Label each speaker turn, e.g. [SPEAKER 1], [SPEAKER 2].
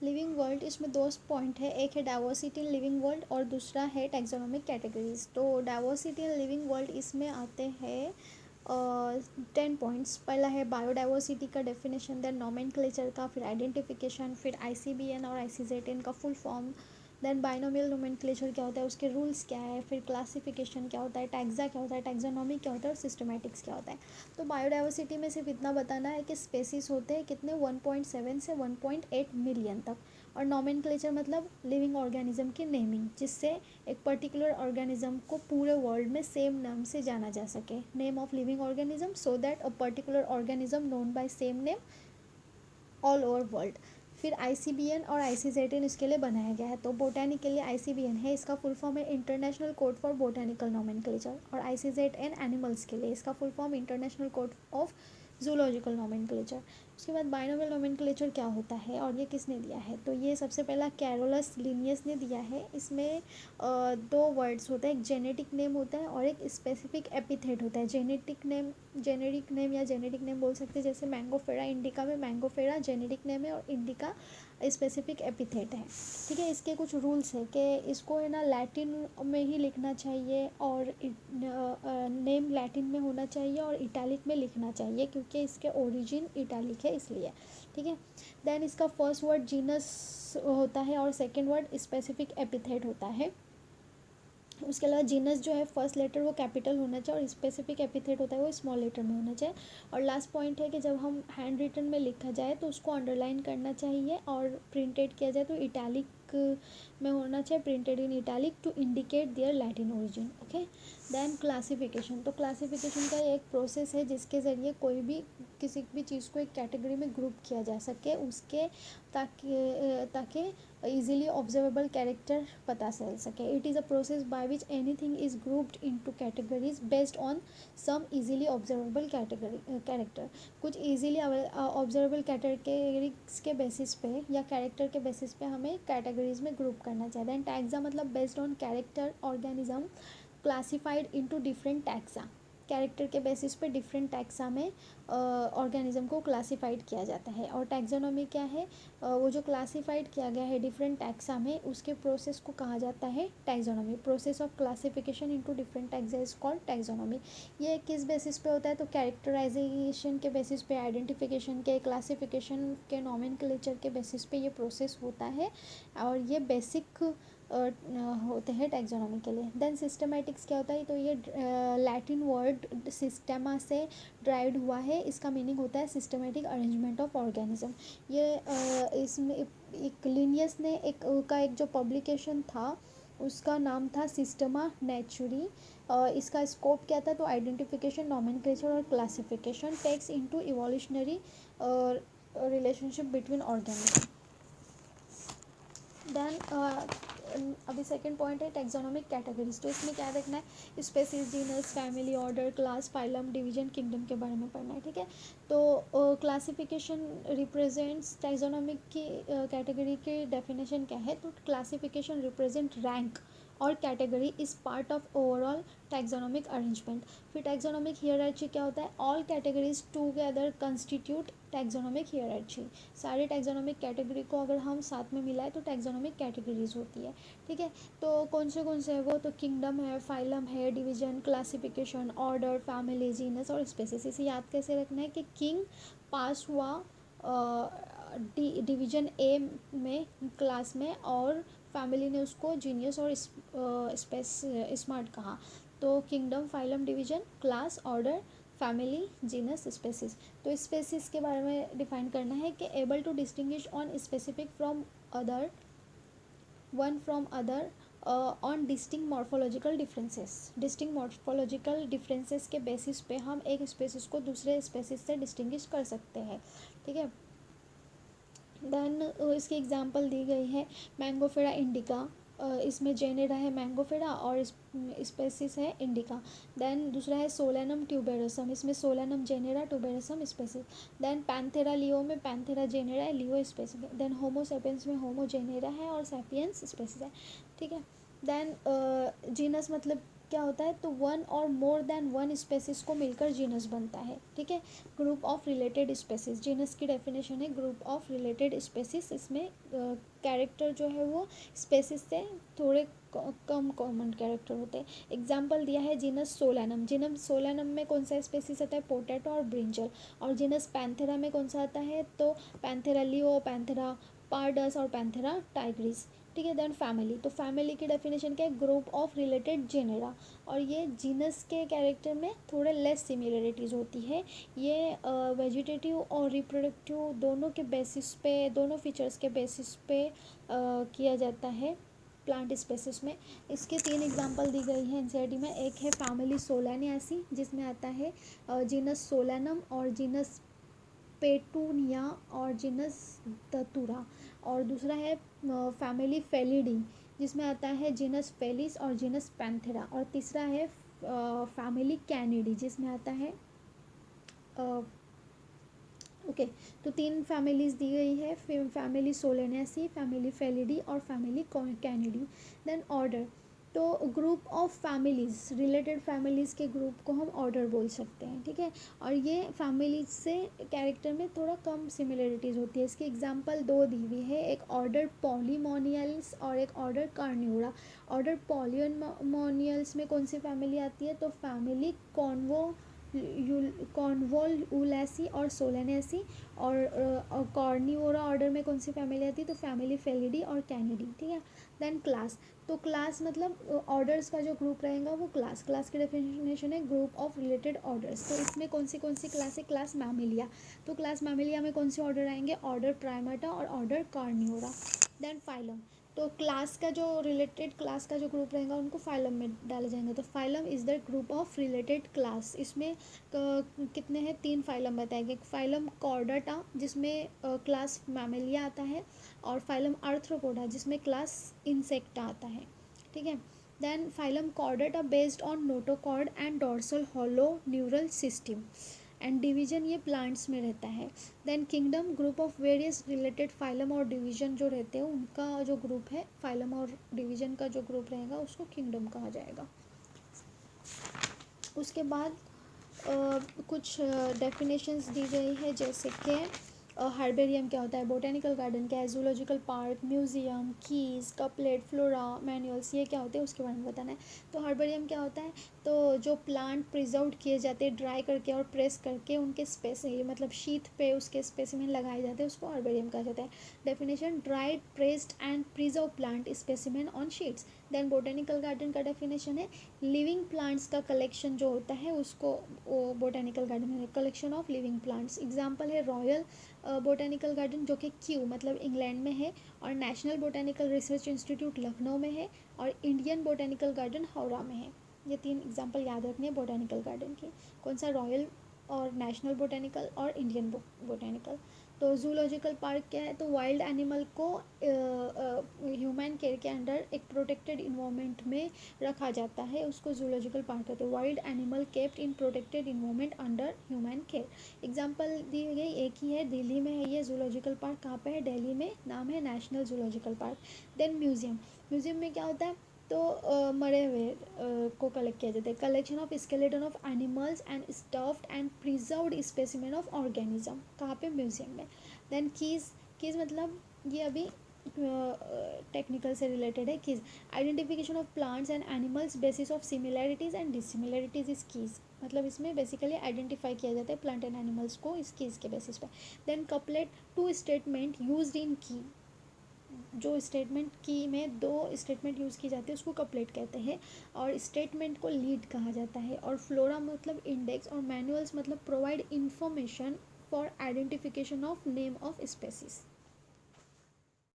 [SPEAKER 1] Living world, इसमें दो point है, एक है डाइवर्सिटी इन लिविंग वर्ल्ड और दूसरा है टैक्सोनॉमिक कैटेगरीज। तो डाइवर्सिटी इन लिविंग वर्ल्ड इसमें आते हैं 10 पॉइंट्स। पहला है बायोडाइवर्सिटी का डेफिनेशन, देन नोमेनक्लेचर का, फिर आइडेंटिफिकेशन, फिर ICBN और ICZN का full form, then binomial nomenclature क्या होता है, उसके रूल्स क्या है, फिर क्लासिफिकेशन क्या होता है, टैक्सा क्या होता है, टैक्सोनॉमी क्या होता है और सिस्टमैटिक्स क्या होता है। तो बायोडाइवर्सिटी में सिर्फ इतना बताना है कि स्पेसीज होते हैं कितने, 1.7 से 1.8 मिलियन तक। और नोमेनक्लेचर मतलब लिविंग ऑर्गेनिज्म की नेमिंग, जिससे एक पर्टिकुलर ऑर्गेनिज्म को पूरे वर्ल्ड में सेम नाम से जाना जा सके। Name of living organism so that a particular organism known by same name all over world. फिर ICBN और ICZN इसके लिए बनाया गया है। तो बोटानी के लिए ICBN है, इसका फुल फॉर्म है international code for botanical nomenclature, और ICZN एनिमल्स के लिए, इसका full form international code of zoological nomenclature. उसके बाद बाइनोमियल नोमेनक्लेचर क्या होता है और ये किसने दिया है, तो ये सबसे पहला कैरोलस लिनियस ने दिया है। इसमें दो वर्ड्स होते हैं, एक जेनेटिक नेम होता है और एक स्पेसिफिक एपिथेट होता है। जेनेटिक नेम, जेनेरिक नेम या जेनेटिक नेम बोल सकते हैं, जैसे मैंगोफेरा इंडिका में मैंगोफेरा जेनेटिक नेम है और इंडिका स्पेसिफिक एपिथेट है। ठीक है, इसके कुछ रूल्स है कि इसको है ना लैटिन में ही लिखना चाहिए और नेम लैटिन में होना चाहिए और इटैलिक में लिखना चाहिए, क्योंकि इसके ओरिजिन इटैलिक है इसलिए। ठीक है, देन इसका फर्स्ट वर्ड जीनस होता है और सेकेंड वर्ड स्पेसिफिक एपिथेट होता है। उसके अलावा जीनस जो है फर्स्ट लेटर वो कैपिटल होना चाहिए और स्पेसिफिक एपिथेट होता है वो स्मॉल लेटर में होना चाहिए। और लास्ट पॉइंट है कि जब हम हैंड रिटन में लिखा जाए तो उसको अंडरलाइन करना चाहिए और प्रिंटेड किया जाए तो इटैलिक में होना चाहिए, printed in italic to indicate their Latin origin. Okay, then classification. तो क्लासिफिकेशन का एक प्रोसेस है जिसके ज़रिए कोई भी किसी भी चीज़ को एक कैटेगरी में ग्रुप किया जा सके, उसके ताकि easily observable character पता चल सके। It is a process by which anything is grouped into categories based on some easily observable character। कुछ easily observable categories के बेसिस पे या कैरेक्टर के बेसिस पे हमें कैटेगरीज में ग्रुप करना चाहिए। दैन टैक्सा मतलब based on character organism classified into different taxa. Character के बेसिस पे डिफरेंट टैक्सा में ऑर्गेनिज्म को क्लासिफाइड किया जाता है। और टैक्सोनॉमी क्या है, वो जो क्लासिफाइड किया गया है डिफरेंट टैक्सा में, उसके प्रोसेस को कहा जाता है taxonomy. Process of classification into different taxa is called taxonomy. ये किस बेसिस पे होता है, तो कैरेक्टराइजेशन के बेसिस पे, आइडेंटिफिकेशन के, क्लासिफिकेशन के, नोमेनक्लेचर के बेसिस पे ये प्रोसेस होता है और ये बेसिक होते हैं टैक्सोनॉमी के लिए। देन सिस्टमैटिक्स क्या होता है, तो ये लैटिन वर्ड सिस्टेमा से ड्राइव्ड हुआ है, इसका मीनिंग होता है सिस्टमेटिक अरेंजमेंट ऑफ ऑर्गेनिज्म। ये इसमें एक लिनियस ने एक जो पब्लिकेशन था उसका नाम था सिस्टमा नेचुरी। इसका स्कोप क्या था, तो आइडेंटिफिकेशन, नोमेनक्लेचर और classification takes into evolutionary relationship between organism. Then अभी सेकंड पॉइंट है टैक्सोनॉमिक कैटेगरीज। तो इसमें क्या देखना है, species, genus, family, order, class, phylum, division, kingdom के बारे में पढ़ना है। ठीक है, तो क्लासिफिकेशन रिप्रेजेंट्स टैक्सोनॉमिक की कैटेगरी की डेफिनेशन क्या है, तो क्लासिफिकेशन रिप्रेजेंट रैंक और category is part of overall taxonomic arrangement. फिर टैक्सोनॉमिक हियरार्ची क्या होता है, all categories together constitute taxonomic hierarchy. सारे टैक्सोनॉमिक कैटेगरी को अगर हम साथ में मिलाएं तो टैक्सोनॉमिक कैटेगरीज होती है। ठीक है, तो कौन से है वो, तो किंगडम है, फाइलम है, division, classification, order, family, genus और स्पेसीज। इसे याद कैसे रखना है कि किंग पास हुआ डिवीजन ए में, क्लास में, और फैमिली ने उसको जीनियस और स्मार्ट कहा। तो kingdom, phylum, division, class, order, family, genus, species. तो स्पेसीज के बारे में डिफाइन करना है कि able to distinguish on specific from other, one from other on distinct morphological differences. Distinct morphological differences के बेसिस पे हम एक स्पेसिस को दूसरे स्पेसिस से डिस्टिंग्विश कर सकते हैं। ठीक है, देन इसकी एग्जांपल दी गई है मैंगोफेरा इंडिका। इसमें जेनेरा है मैंगोफेरा और स्पेसिस है इंडिका। देन दूसरा है सोलेनम ट्यूबेरसम, इसमें Solanum genera, tuberosum species. Then Panthera leo में पैंथेरा जेनेरा है, लियो स्पेसिस है। देन होमो सेपियंस में होमो जेनेरा है और सैपियंस स्पेसिस है। ठीक है, देन जीनस मतलब क्या होता है, तो वन और मोर देन वन स्पेसिस को मिलकर जीनस बनता है, ठीक है। Group of related species, genus की डेफिनेशन है ग्रुप ऑफ रिलेटेड स्पेसिस। इसमें कैरेक्टर जो है वो स्पेसिस से थोड़े कम कॉमन कैरेक्टर होते हैं। एग्जाम्पल दिया है जीनस सोलानम, जीनस सोलानम में कौन सा स्पेसिस आता है, पोटैटो और ब्रिंजल। और जीनस पैंथेरा में कौन सा आता है, तो पैंथेरा लियो, पैंथेरा पार्डस और पैंथेरा टाइग्रिस, ठीक है। देन फैमिली, तो फैमिली की डेफिनेशन क्या है, ग्रुप ऑफ रिलेटेड जेनेरा। और ये जीनस के कैरेक्टर में थोड़े लेस सिमिलरिटीज़ होती है। ये वेजिटेटिव और रिप्रोडक्टिव दोनों के बेसिस पे, दोनों फीचर्स के बेसिस पे किया जाता है प्लांट स्पेसिस में। इसके 3 एग्जांपल दी गई हैं एनसीईआरटी में। एक है फैमिली सोलानियासी, जिसमें आता है जीनस सोलानम और जीनस पेटूनिया और जीनस दतुरा। और दूसरा है फैमिली फेलिडी, जिसमें आता है जीनस फेलिस और जीनस पैंथेरा। और तीसरा है फैमिली कैनिडी, जिसमें आता है ओके तो 3 फैमिलीज दी गई है, फैमिली सोलेनेसी, फैमिली फेलिडी और फैमिली कैनिडी। देन ऑर्डर, तो group of families, related families के ग्रुप को हम ऑर्डर बोल सकते हैं, ठीक है। और ये फैमिलीज से कैरेक्टर में थोड़ा कम सिमिलरिटीज़ होती है। इसकी एग्जांपल 2 दी हुई है, एक ऑर्डर पॉलीमोनियल्स और एक ऑर्डर कार्निवोरा। ऑर्डर पॉलीमोनियल्स में कौन सी फैमिली आती है, तो फैमिली कॉन्वोल्यूलेसी और सोलेनेसी। और कॉर्निवोरा ऑर्डर में कौन सी फैमिली आती है, तो फैमिली फेलिडी और कैनिडी, ठीक है। देन क्लास, तो क्लास मतलब ऑर्डर्स का जो ग्रुप रहेगा वो क्लास की डेफिनेशन है ग्रुप ऑफ रिलेटेड ऑर्डर्स। तो इसमें कौन सी क्लास है, क्लास मैमिलिया। तो क्लास मैमिलिया में कौन से ऑर्डर आएंगे, ऑर्डर प्राइमेटा और ऑर्डर कार्निवोरा। देन फाइलम, तो क्लास का जो रिलेटेड क्लास का जो ग्रुप रहेगा उनको फाइलम में डाले जाएंगे। तो phylum is the group of related class. इसमें कितने हैं, 3 फाइलम बताए गए। फाइलम कॉर्डाटा, जिसमें क्लास मैमेलिया आता है। और फाइलम आर्थ्रोपोडा, जिसमें क्लास इंसेक्टा आता है, ठीक है। Then phylum chordata based on notochord and dorsal hollow neural system. And division ये प्लांट्स में रहता है। Then kingdom, group of various related phylum और डिवीजन जो रहते हैं उनका जो ग्रुप है, फाइलम और डिवीजन का जो ग्रुप रहेगा उसको किंगडम कहा जाएगा। उसके बाद कुछ डेफिनेशंस दी गई है, जैसे कि हार्बेरियम क्या होता है, बोटेनिकल गार्डन क्या है, zoological park, museum, keys, couplet, flora, manuals, ये क्या होते हैं उसके बारे में बताना है। तो हार्बेरियम क्या होता है, तो जो प्लांट प्रिजर्व किए जाते हैं ड्राई करके और प्रेस करके उनके मतलब शीट पे उसके स्पेसिमेन लगाए जाते हैं, उसको हार्बेरियम कहा जाता है। Definition, dried, pressed and preserve plant specimen on sheets. Then botanical garden का डेफिनेशन है लिविंग प्लांट्स का कलेक्शन जो होता है उसको बोटेनिकल गार्डन में, collection of living plants. Example है रॉयल बोटेनिकल गार्डन जो कि क्यू मतलब इंग्लैंड में है, और national botanical research institute Lucknow में है, और इंडियन बोटेनिकल गार्डन हावड़ा में है। ये 3 एग्जाम्पल याद रखने हैं बोटेनिकल गार्डन के, कौन सा, रॉयल और नेशनल बोटेनिकल और इंडियन बोटेनिकल। तो जूलॉजिकल पार्क क्या है, तो वाइल्ड एनिमल को ह्यूमन केयर के अंडर एक प्रोटेक्टेड इन्वायरमेंट में रखा जाता है, उसको जूलॉजिकल पार्क कहते हैं। Wild animal kept in protected environment under human care. Example दी गई एक ही है, दिल्ली में है ये जूलॉजिकल पार्क, कहाँ पे है, दिल्ली में, नाम है national zoological park. Then museum, museum में क्या होता है, तो मरे हुए को कलेक्ट किया जाता है, collection of skeleton of animals and stuffed and preserved specimen of organism, कहाँ पे, म्यूजियम में। देन कीज मतलब ये अभी टेक्निकल से रिलेटेड है। Keys, identification of plants and animals basis of similarities and dissimilarities is keys, मतलब इसमें बेसिकली आइडेंटिफाई किया जाता है प्लांट एंड एनिमल्स को इस कीज के बेसिस पे। Then couplet, 2 statement used in key, जो स्टेटमेंट की में 2 स्टेटमेंट यूज़ की जाती है उसको कपलेट कहते हैं, और स्टेटमेंट को लीड कहा जाता है। और फ्लोरा मतलब इंडेक्स, और मैनुअल्स मतलब provide information for identification of name of species.